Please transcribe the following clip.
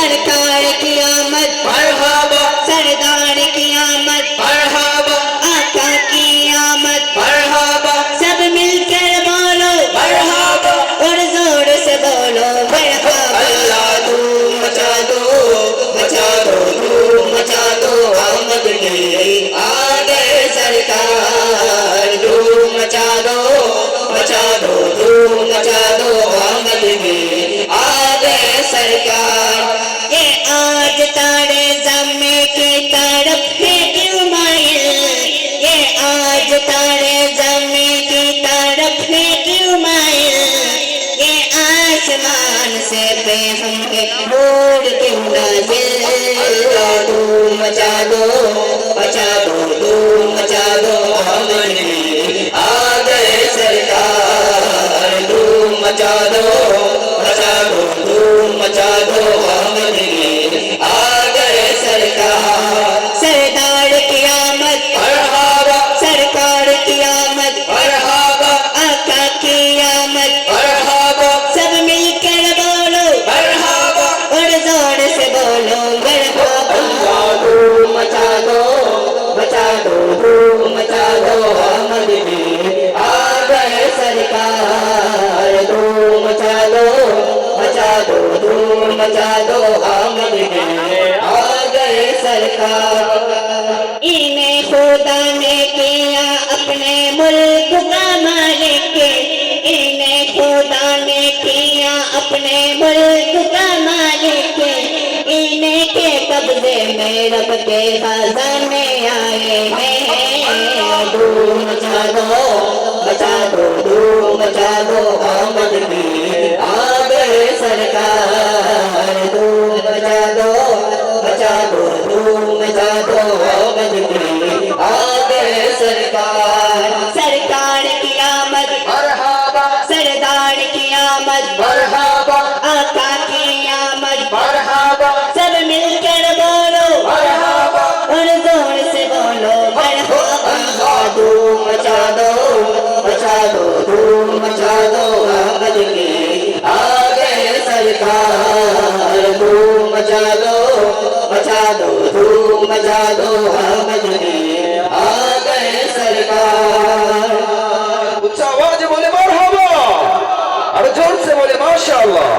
सरकार की आमद मरहबा, सरदार की आमद मरहबा, आका की आमद मरहबा, सब मिलकर बोलो मरहबा। और जोर से बोलो मरहबा। अल्लाह धूम मचा दो, मचा दो, धूम मचा दो, आमद की आ गए सरकार। धूम मचा दो, मचा दो, धूम मचा दो, आमद की आ गए सरकार। ये आज तारे जमे की तरफ है क्यों माइल, ये आज तारे जमे की तरफ है क्यों माइल, ये आसमान से पे हम एक नूर क्यों नाजिल। अल्लाह धूम मचा दो, मचा दो, धूम मचा दो, आमद की आ गए सरकार। धूम मचा दो, मचा दो, धूम मचा दो, आमद की आ गए सरकार। सरदार की आमद मरहबा, सरकार की आमद मरहबा, आका की आमद मरहबा, सब मिलकर बोलो मरहबा। और जोर से बोलो मरहबा। अल्लाह धूम मचा दो, मचा दो, धूम मचा दो, आमद की आ गए सरकार। धूम मचा दो, मचा दो, धूम मचा दो, आमद की आ गए सरकार। इन्हें खुदा ने किया अपने मुल्क का मालिक, इन्हें खुदा ने किया अपने मुल्क का मालिक, इन्हें के कब्जे में रब के खजाने आए हैं। धूम मचा दो, मचा दो, धूम मचा दो, आमद की आ गए सरकार। धूम मचा दो, मचा दो, धूम मचा दो, आमद की आ गए सरकार। सरकार की आमद मरहबा, सरदार की आमद मरहबा, आका की आमद मरहबा, सब मिलकर बोलो मरहबा। और जोर से बोलो मरहबा। अल्लाह धूम मचा दो, मचा दो, धूम मचा दो, आमद की आ गए सरकार। धूम मचा दो, मचा दो, धूम मचा दो, आमद की आ गए सरकार। उच्च आवाज बोले मरहबा और जोर से बोले माशाअल्लाह।